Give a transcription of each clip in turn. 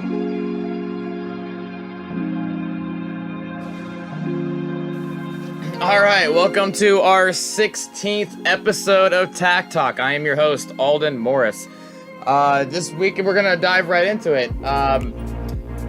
All right, welcome to our 16th episode of TACTALK. I am your host, Alden Morris. This week we're gonna dive right into it. I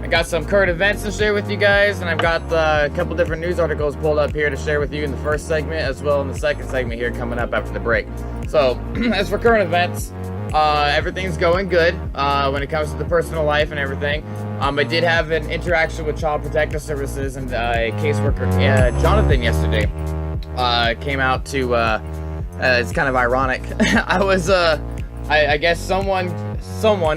got some current events to share with you guys, and I've got a couple different news articles pulled up here to share with you in the first segment, as well in the second segment here coming up after the break. So, as for current events, everything's going good when it comes to the personal life and everything. I did have an interaction with Child Protective Services and a caseworker, Jonathan, yesterday. Came out to, it's kind of ironic. I guess someone,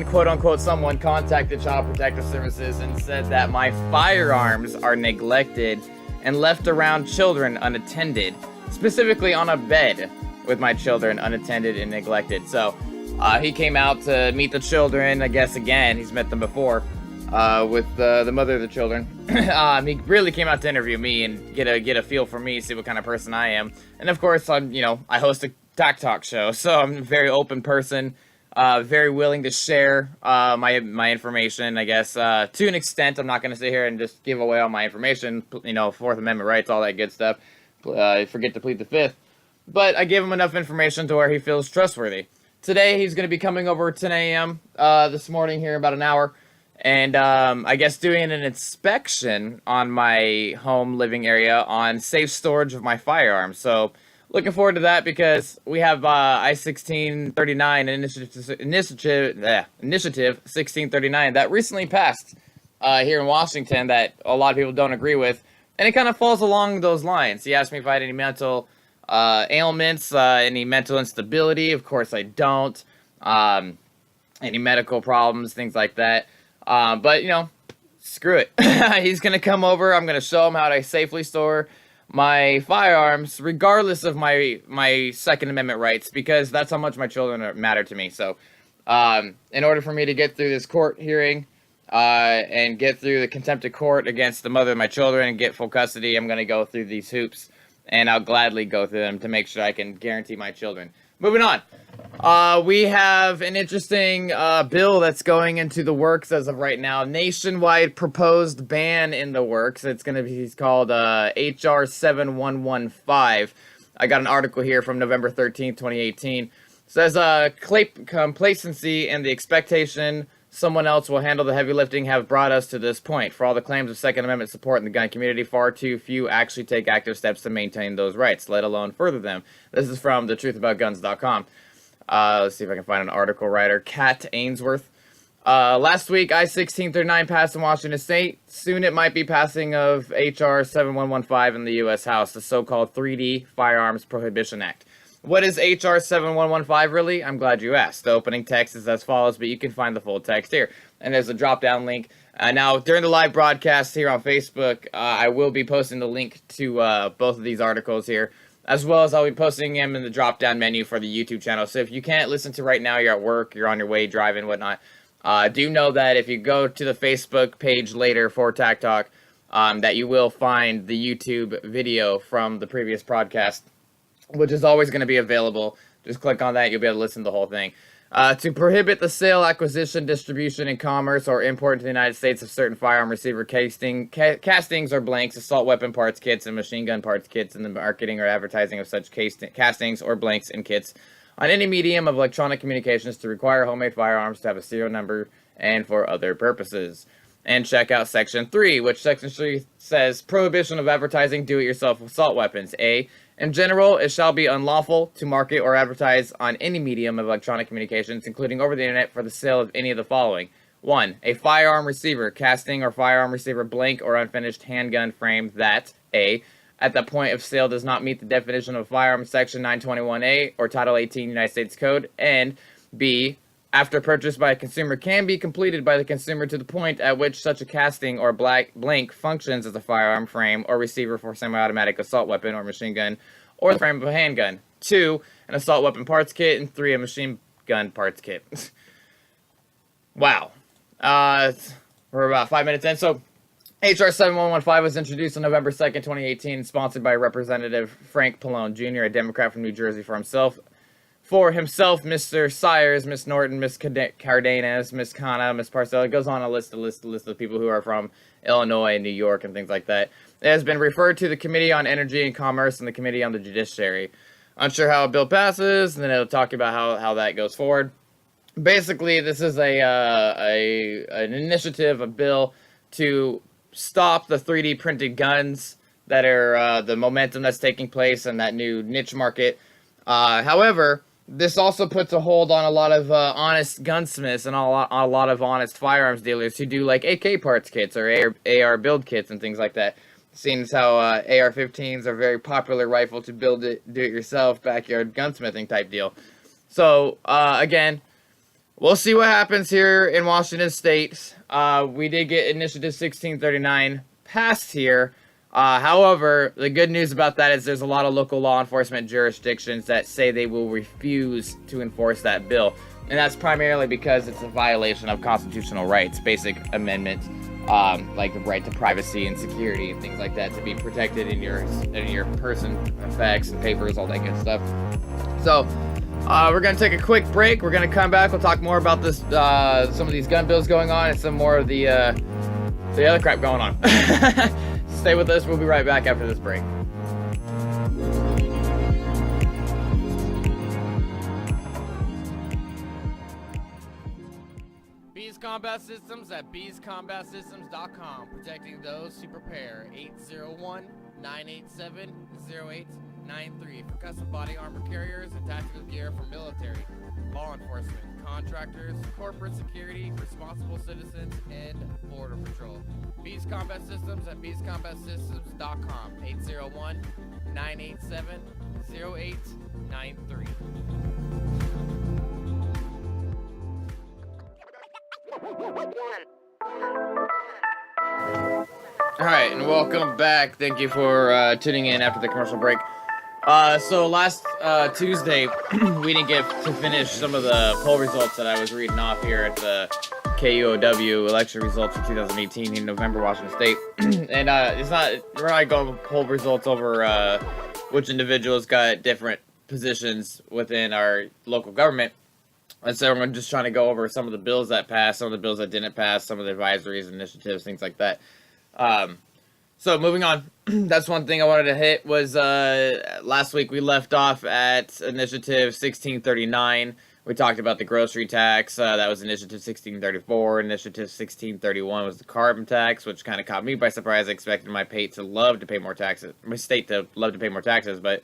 quote unquote, someone contacted Child Protective Services and said that my firearms are neglected and left around children unattended, specifically on a bed with my children unattended and neglected. So, he came out to meet the children, I guess again, he's met them before, with the mother of the children. He really came out to interview me and get a feel for me, see what kind of person I am. And of course, I host a TACTALK show, so I'm a very open person, very willing to share my information, I guess, to an extent. I'm not going to sit here and just give away all my information, Fourth Amendment rights, all that good stuff. Forget to plead the Fifth. But I give him enough information to where he feels trustworthy. Today, he's going to be coming over at 10 a.m. This morning here in about an hour. And I guess doing an inspection on my home living area on safe storage of my firearms. So looking forward to that because we have I-1639 initiative 1639 that recently passed here in Washington that a lot of people don't agree with. And it kind of falls along those lines. He asked me if I had any mental ailments, any mental instability. Of course I don't. Any medical problems, things like that. But screw it. He's going to come over. I'm going to show him how to safely store my firearms, regardless of my Second Amendment rights, because that's how much my children matter to me. So, in order for me to get through this court hearing, and get through the contempt of court against the mother of my children and get full custody, I'm going to go through these hoops, and I'll gladly go through them to make sure I can guarantee my children. Moving on. We have an interesting bill that's going into the works as of right now. Nationwide proposed ban in the works. It's going to be called HR 7115. I got an article here from November 13th, 2018. It says complacency and the expectation someone else will handle the heavy lifting have brought us to this point. For all the claims of Second Amendment support in the gun community, far too few actually take active steps to maintain those rights, let alone further them. This is from thetruthaboutguns.com. Let's see if I can find an article writer. Kat Ainsworth. Last week, I-1639 passed in Washington State. Soon it might be passing of HR 7115 in the U.S. House, the so-called 3D Firearms Prohibition Act. What is HR 7115 really? I'm glad you asked. The opening text is as follows, but you can find the full text here. And there's a drop-down link. Now, during the live broadcast here on Facebook, I will be posting the link to both of these articles here, as well as I'll be posting them in the drop-down menu for the YouTube channel. So if you can't listen to right now, you're at work, you're on your way, driving, whatnot, do know that if you go to the Facebook page later for TACTALK, that you will find the YouTube video from the previous broadcast, which is always going to be available. Just click on that, you'll be able to listen to the whole thing. To prohibit the sale, acquisition, distribution, and commerce or import into the United States of certain firearm receiver castings or blanks, assault weapon parts kits, and machine gun parts kits, and the marketing or advertising of such castings or blanks and kits on any medium of electronic communications, to require homemade firearms to have a serial number and for other purposes. And check out Section 3, which Section 3 says, prohibition of advertising do-it-yourself assault weapons. A, in general, it shall be unlawful to market or advertise on any medium of electronic communications, including over the internet, for the sale of any of the following. 1. A firearm receiver, casting or firearm receiver blank or unfinished handgun frame that, A, at the point of sale does not meet the definition of firearm Section 921A or Title 18 United States Code, and B, after purchase by a consumer can be completed by the consumer to the point at which such a casting or blank functions as a firearm frame or receiver for semi-automatic assault weapon or machine gun or the frame of a handgun. 2, an assault weapon parts kit, and 3, a machine gun parts kit. Wow. We're about 5 minutes in. So HR 7115 was introduced on November 2nd, 2018, sponsored by Representative Frank Pallone Jr., a Democrat from New Jersey, for himself. for himself, Mr. Sires, Miss Norton, Miss Cardenas, Miss Kana, Miss Parcell. It goes on a list of people who are from Illinois and New York and things like that. It has been referred to the Committee on Energy and Commerce and the Committee on the Judiciary. Unsure how a bill passes, and then it'll talk about how that goes forward. Basically, this is an initiative, a bill to stop the 3D printed guns that are the momentum that's taking place in that new niche market. However, this also puts a hold on a lot of honest gunsmiths and a lot of honest firearms dealers who do like AK parts kits or AR build kits and things like that. Seeing as how AR-15s are a very popular rifle to build it, do-it-yourself, backyard gunsmithing type deal. So, again, we'll see what happens here in Washington State. We did get Initiative 1639 passed here. However, the good news about that is there's a lot of local law enforcement jurisdictions that say they will refuse to enforce that bill. And that's primarily because it's a violation of constitutional rights, basic amendments, like the right to privacy and security and things like that, to be protected in your person, effects, and papers, all that good stuff. So, we're going to take a quick break. We're going to come back. We'll talk more about this, some of these gun bills going on and some more of the other crap going on. Stay with us. We'll be right back after this break. Bees Combat Systems at beescombatsystems.com. Protecting those who prepare. 801-987-0893 for custom body armor carriers and tactical gear for military, law enforcement, contractors, corporate security, responsible citizens, and border patrol. Bees Combat Systems at beescombatsystems.com. 801-987-0893. Alright, and welcome back. Thank you for tuning in after the commercial break. So last Tuesday, we didn't get to finish some of the poll results that I was reading off here at the KUOW election results for 2018 in November, Washington State. And we're not going poll results over which individuals got different positions within our local government. And so we're just trying to go over some of the bills that passed, some of the bills that didn't pass, some of the advisories, initiatives, things like that. So moving on, that's one thing I wanted to hit was last week we left off at Initiative 1639. We talked about the grocery tax. That was Initiative 1634. Initiative 1631 was the carbon tax, which kind of caught me by surprise. I expected my state to love to pay more taxes, but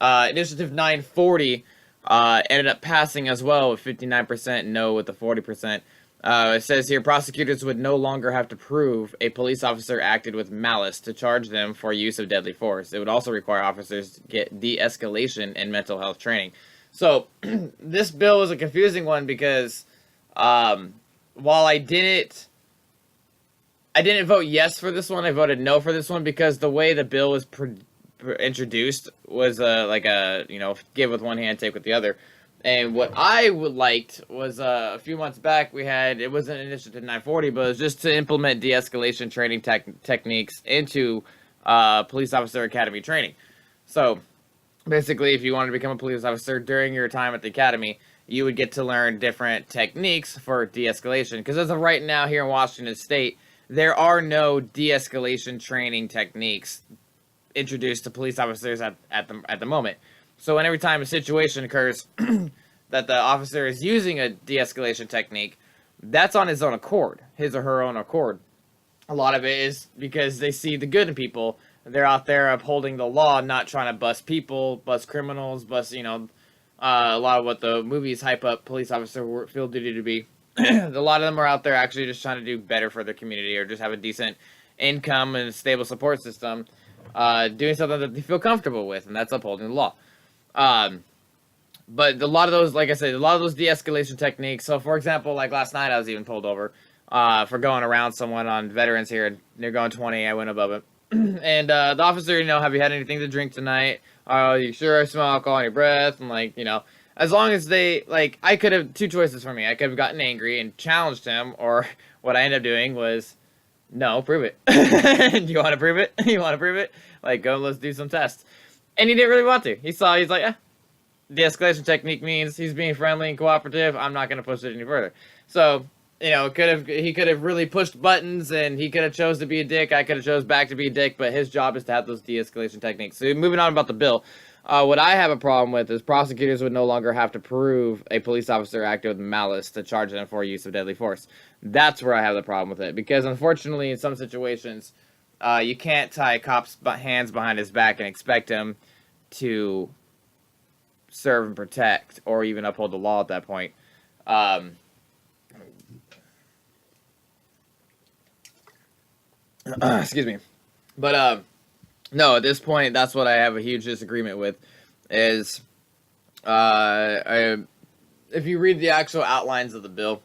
Initiative 940 ended up passing as well with 59% no with the 40%. It says here, prosecutors would no longer have to prove a police officer acted with malice to charge them for use of deadly force. It would also require officers to get de-escalation and mental health training. So, this bill was a confusing one because while I didn't vote yes for this one, I voted no for this one because the way the bill was introduced was give with one hand, take with the other. And what I liked was a few months back it wasn't Initiative 940, but it was just to implement de-escalation training techniques into police officer academy training. So basically, if you wanted to become a police officer during your time at the academy, you would get to learn different techniques for de-escalation. Because as of right now here in Washington State, there are no de-escalation training techniques introduced to police officers at the moment. So every time a situation occurs that the officer is using a de-escalation technique, that's on his own accord, his or her own accord. A lot of it is because they see the good in people. They're out there upholding the law, not trying to bust people, bust criminals, a lot of what the movies hype up police officer field duty to be. A lot of them are out there actually just trying to do better for their community or just have a decent income and a stable support system, doing something that they feel comfortable with, and that's upholding the law. But a lot of those, like I said, a lot of those de-escalation techniques. So, for example, like last night, I was even pulled over for going around someone on veterans here, and they're going 20. I went above it, and the officer, have you had anything to drink tonight? Are you sure I smell alcohol on your breath? And as long as they I could have two choices for me. I could have gotten angry and challenged him, or what I ended up doing was, no, prove it. Do you want to prove it? You want to prove it? Go, let's do some tests. And he didn't really want to. He's like, de-escalation technique means he's being friendly and cooperative. I'm not going to push it any further. So, he could have really pushed buttons, and he could have chose to be a dick. I could have chose back to be a dick, but his job is to have those de-escalation techniques. So, moving on about the bill. What I have a problem with is prosecutors would no longer have to prove a police officer acted with malice to charge them for use of deadly force. That's where I have the problem with it, because unfortunately, in some situations, you can't tie a cop's hands behind his back and expect him to serve and protect, or even uphold the law at that point. Excuse me. But, no, at this point, that's what I have a huge disagreement with, is, if you read the actual outlines of the bill,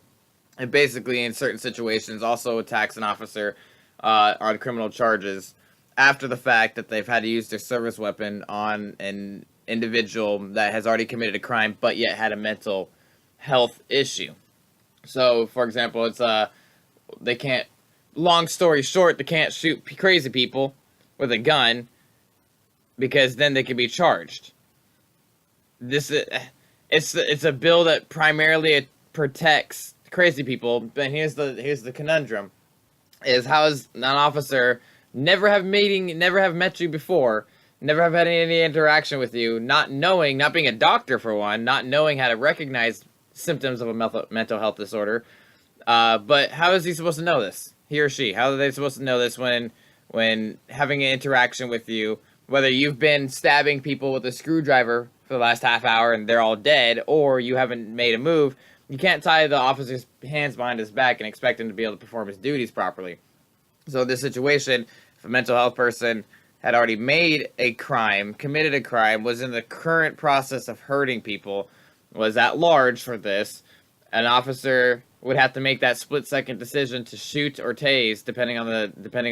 it basically, in certain situations, also attacks an officer, on criminal charges after the fact that they've had to use their service weapon on an individual that has already committed a crime, but yet had a mental health issue. So, for example, it's, they can't, long story short, they can't shoot crazy people with a gun, because then they can be charged. It's a bill that primarily protects crazy people, but here's the conundrum, is how is an officer never have met you before, never have had any interaction with you, not being a doctor for one, not knowing how to recognize symptoms of a mental health disorder, but how is he supposed to know this? He or she, how are they supposed to know this when having an interaction with you, whether you've been stabbing people with a screwdriver for the last half hour and they're all dead, or you haven't made a move? You can't tie the officer's hands behind his back and expect him to be able to perform his duties properly. So in this situation, if a mental health person had already committed a crime, was in the current process of hurting people, was at large for this, an officer would have to make that split-second decision to shoot or tase, depending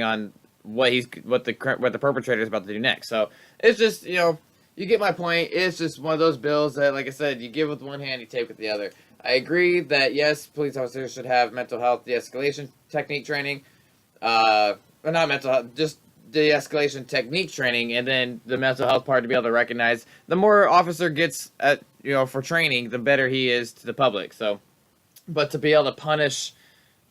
on what the perpetrator is about to do next. So it's just, you get my point. It's just one of those bills that, like I said, you give with one hand, you take with the other. I agree that, yes, police officers should have mental health de-escalation technique training. Not mental health, just de-escalation technique training, and then the mental health part to be able to recognize. The more officer gets for training, the better he is to the public. So, but to be able to punish,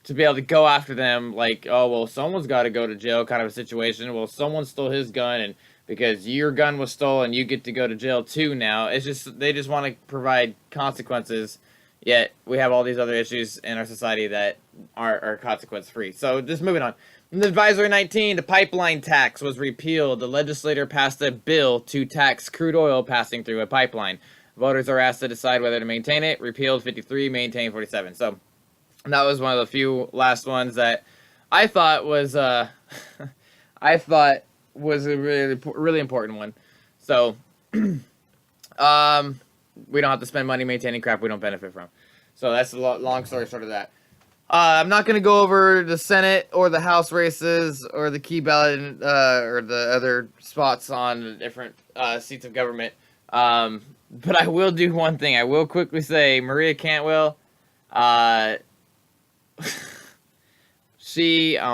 to be able to go after them like, oh, well, someone's got to go to jail kind of a situation. Well, someone stole his gun, and because your gun was stolen, you get to go to jail too now. It's just, they just want to provide consequences. Yet, we have all these other issues in our society that are consequence-free. So, just moving on. In Advisory 19, the pipeline tax was repealed. The legislature passed a bill to tax crude oil passing through a pipeline. Voters are asked to decide whether to maintain it. Repealed 53, maintained 47. So, that was one of the few last ones that I thought was, a really, really important one. So, we don't have to spend money maintaining crap we don't benefit from. So that's the long story short of that. I'm not going to go over the Senate or the House races or the key ballot or the other spots on the different seats of government. But I will do one thing. I will quickly say Maria Cantwell, oh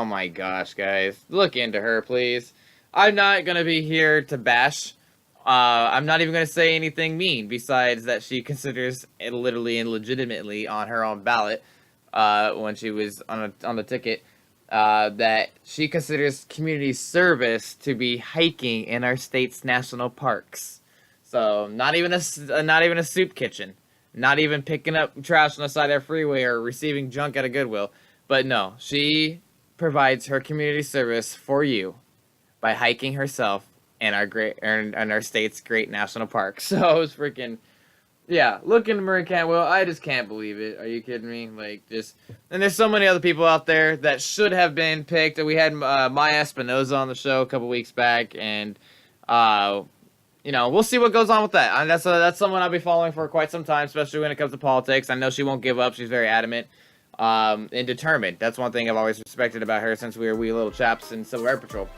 my gosh, guys. Look into her, please. I'm not going to be here to bash. I'm not even going to say anything mean, besides that she considers it literally and legitimately on her own ballot, when she was on the ticket, that she considers community service to be hiking in our state's national parks. So not even a soup kitchen, not even picking up trash on the side of the freeway or receiving junk at a Goodwill. But no, she provides her community service for you by hiking herself in our state's great national park. So it's freaking, yeah, look into Maria Cantwell. I just can't believe it. Are you kidding me? And there's so many other people out there that should have been picked. We had Maya Espinoza on the show a couple weeks back, and we'll see what goes on with that. And that's someone I'll be following for quite some time, especially when it comes to politics. I know she won't give up. She's very adamant and determined. That's one thing I've always respected about her since we were wee little chaps in Civil Air Patrol.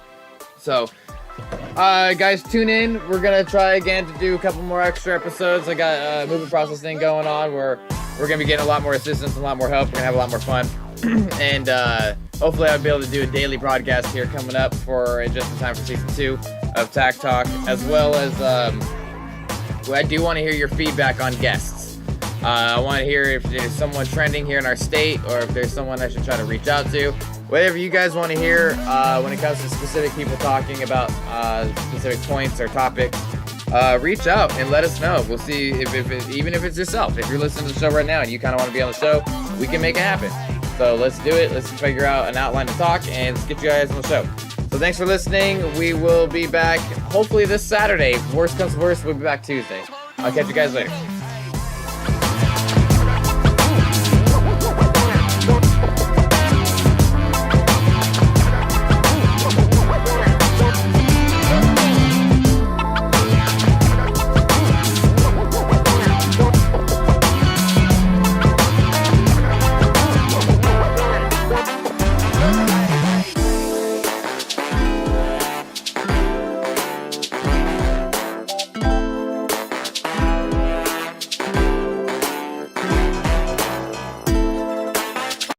So, guys, tune in. We're gonna try again to do a couple more extra episodes. I got a movie processing going on where we're gonna be getting a lot more assistance and a lot more help. We're gonna have a lot more fun. And hopefully I'll be able to do a daily broadcast here coming up for just in time for season 2 of TACTALK, as well as I do want to hear your feedback on guests. I want to hear if there's someone trending here in our state, or if there's someone I should try to reach out to. Whatever you guys want to hear when it comes to specific people talking about specific points or topics, reach out and let us know. We'll see even if it's yourself. If you're listening to the show right now and you kind of want to be on the show, we can make it happen. So let's do it. Let's figure out an outline to talk and let's get you guys on the show. So thanks for listening. We will be back hopefully this Saturday. Worst comes to worst, we'll be back Tuesday. I'll catch you guys later.